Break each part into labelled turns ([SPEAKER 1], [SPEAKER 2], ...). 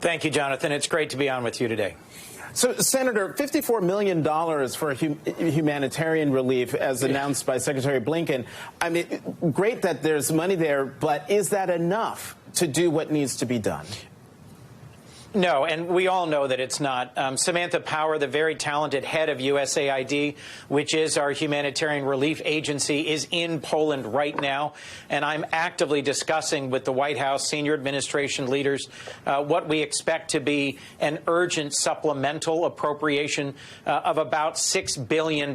[SPEAKER 1] Thank you, Jonathan. It's great to be on with you today.
[SPEAKER 2] So, Senator, $54 million for humanitarian relief, as announced by Secretary Blinken. I mean, great that there's money there, but is that enough to do what needs to be done?
[SPEAKER 1] No, and we all know that it's not. Samantha Power, the very talented head of USAID, which is our humanitarian relief agency, is in Poland right now. And I'm actively discussing with the White House senior administration leaders what we expect to be an urgent supplemental appropriation of about $6 billion,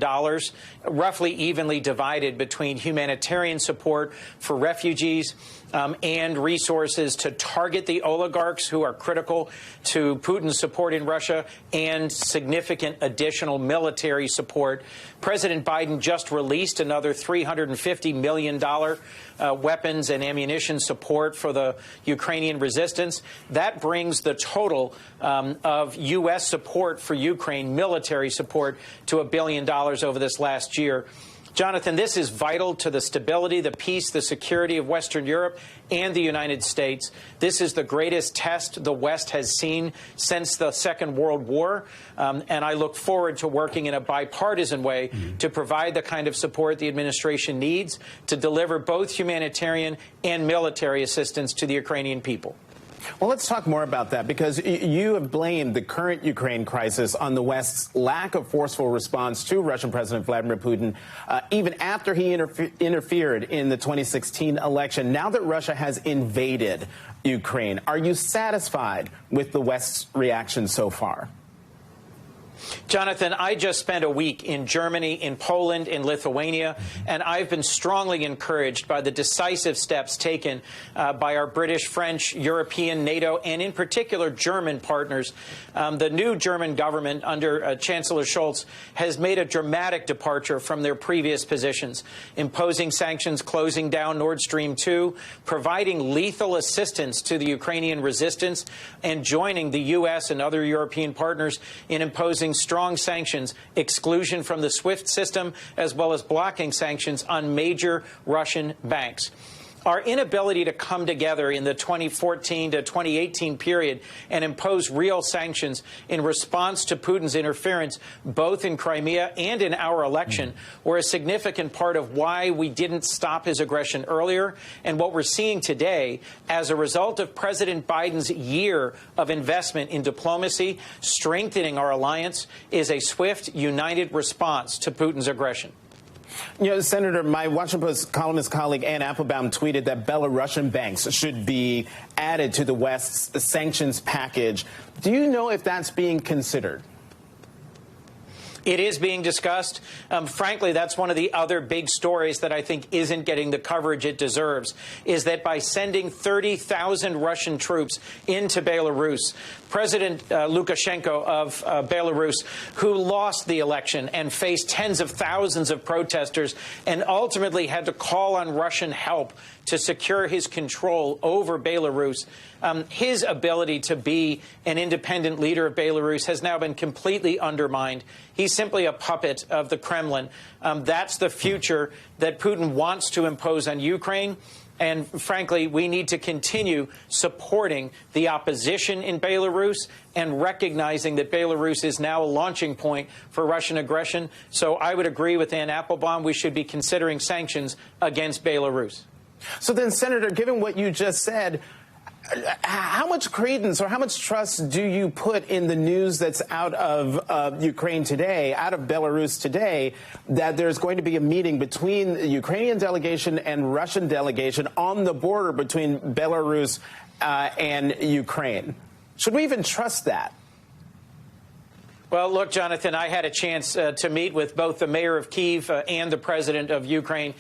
[SPEAKER 1] roughly evenly divided between humanitarian support for refugees and resources to target the oligarchs who are critical to Putin's support in Russia, and significant additional military support. President Biden just released another $350 million weapons and ammunition support for the Ukrainian resistance. That brings the total of U.S. support for Ukraine, military support, to $1 billion over this last year. Jonathan, this is vital to the stability, the peace, the security of Western Europe and the United States. This is the greatest test the West has seen since the Second World War. And I look forward to working in a bipartisan way to provide the kind of support the administration needs to deliver both humanitarian and military assistance to the Ukrainian people.
[SPEAKER 2] Well, let's talk more about that, because you have blamed the current Ukraine crisis on the West's lack of forceful response to Russian President Vladimir Putin, even after he interfered in the 2016 election. Now that Russia has invaded Ukraine, are you satisfied with the West's reaction so far?
[SPEAKER 1] Jonathan, I just spent a week in Germany, in Poland, in Lithuania, and I've been strongly encouraged by the decisive steps taken by our British, French, European, NATO, and in particular German partners. The new German government under Chancellor Scholz has made a dramatic departure from their previous positions, imposing sanctions, closing down Nord Stream 2, providing lethal assistance to the Ukrainian resistance, and joining the U.S. and other European partners in imposing strong sanctions, exclusion from the SWIFT system, as well as blocking sanctions on major Russian banks. Our inability to come together in the 2014 to 2018 period and impose real sanctions in response to Putin's interference, both in Crimea and in our election, were a significant part of why we didn't stop his aggression earlier. And what we're seeing today, as a result of President Biden's year of investment in diplomacy, strengthening our alliance, is a swift, united response to Putin's aggression.
[SPEAKER 2] You know, Senator, my Washington Post columnist colleague Ann Applebaum tweeted that Belarusian banks should be added to the West's sanctions package. Do you know if that's being considered?
[SPEAKER 1] It is being discussed. Frankly, that's one of the other big stories that I think isn't getting the coverage it deserves, is that by sending 30,000 Russian troops into Belarus, President Lukashenko of Belarus, who lost the election and faced tens of thousands of protesters and ultimately had to call on Russian help to secure his control over Belarus, his ability to be an independent leader of Belarus has now been completely undermined. He's simply a puppet of the Kremlin. That's the future that Putin wants to impose on Ukraine. And frankly, we need to continue supporting the opposition in Belarus and recognizing that Belarus is now a launching point for Russian aggression. So I would agree with Ann Applebaum. We should be considering sanctions against Belarus.
[SPEAKER 2] So then, Senator, given what you just said, how much credence or how much trust do you put in the news that's out of Ukraine today, out of Belarus today, that there's going to be a meeting between the Ukrainian delegation and Russian delegation on the border between Belarus and Ukraine? Should we even trust that?
[SPEAKER 1] Well, look, Jonathan, I had a chance to meet with both the mayor of Kyiv and the president of Ukraine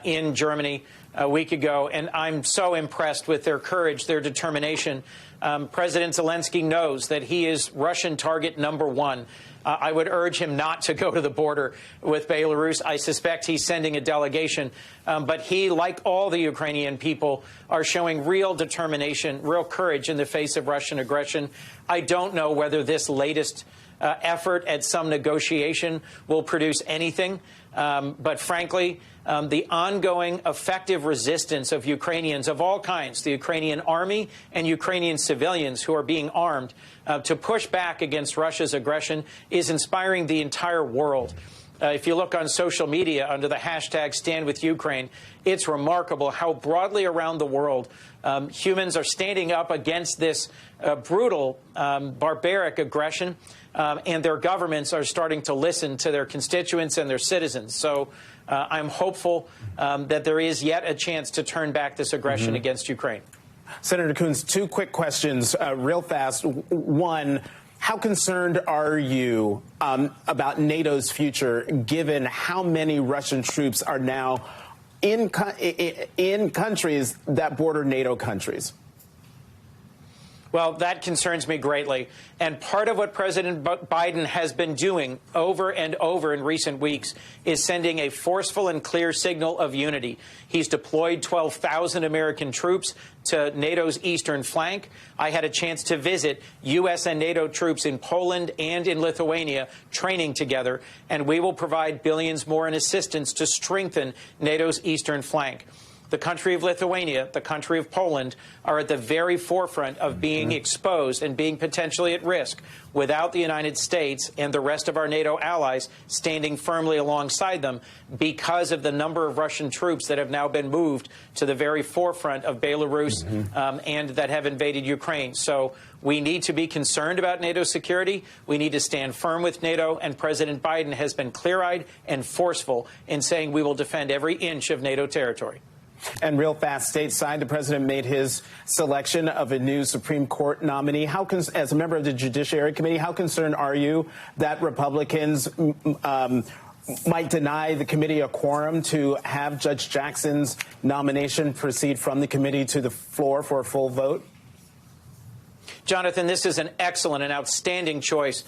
[SPEAKER 1] in Germany a week ago, and I'm so impressed with their courage, their determination. President Zelensky knows that he is Russian target number one. I would urge him not to go to the border with Belarus. I suspect he's sending a delegation. But he, like all the Ukrainian people, are showing real determination, real courage in the face of Russian aggression. I don't know whether this latest effort at some negotiation will produce anything. But frankly, the ongoing effective resistance of Ukrainians of all kinds, the Ukrainian army and Ukrainian civilians who are being armed to push back against Russia's aggression is inspiring the entire world. If you look on social media under the hashtag #StandWithUkraine, it's remarkable how broadly around the world humans are standing up against this brutal, barbaric aggression, and their governments are starting to listen to their constituents and their citizens. So I'm hopeful that there is yet a chance to turn back this aggression against Ukraine.
[SPEAKER 2] Senator Coons, two quick questions real fast. One, how concerned are you about NATO's future, given how many Russian troops are now in countries that border NATO countries?
[SPEAKER 1] Well, that concerns me greatly. And part of what President Biden has been doing over and over in recent weeks is sending a forceful and clear signal of unity. He's deployed 12,000 American troops to NATO's eastern flank. I had a chance to visit U.S. and NATO troops in Poland and in Lithuania training together, and we will provide billions more in assistance to strengthen NATO's eastern flank. The country of Lithuania, the country of Poland, are at the very forefront of being exposed and being potentially at risk without the United States and the rest of our NATO allies standing firmly alongside them because of the number of Russian troops that have now been moved to the very forefront of Belarus and that have invaded Ukraine. So we need to be concerned about NATO security. We need to stand firm with NATO, and President Biden has been clear-eyed and forceful in saying we will defend every inch of NATO territory.
[SPEAKER 2] And real fast, stateside, the president made his selection of a new Supreme Court nominee. As a member of the Judiciary Committee, how concerned are you that Republicans might deny the committee a quorum to have Judge Jackson's nomination proceed from the committee to the floor for a full vote?
[SPEAKER 1] Jonathan, this is an excellent and outstanding choice.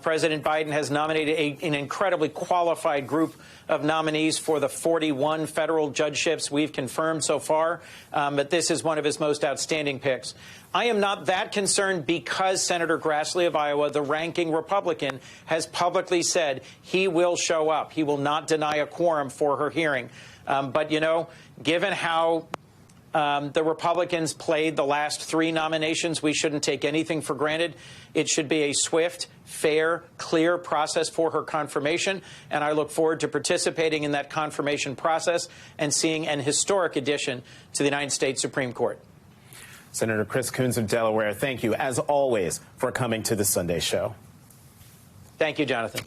[SPEAKER 1] President Biden has nominated an incredibly qualified group of nominees for the 41 federal judgeships we've confirmed so far, but this is one of his most outstanding picks. I am not that concerned because Senator Grassley of Iowa, the ranking Republican, has publicly said he will show up. He will not deny a quorum for her hearing. But, you know, given how the Republicans played the last three nominations, we shouldn't take anything for granted. It should be a swift, fair, clear process for her confirmation, and I look forward to participating in that confirmation process and seeing an historic addition to the United States Supreme Court.
[SPEAKER 2] Senator Chris Coons of Delaware, thank you, as always, for coming to the Sunday Show.
[SPEAKER 1] Thank you, Jonathan.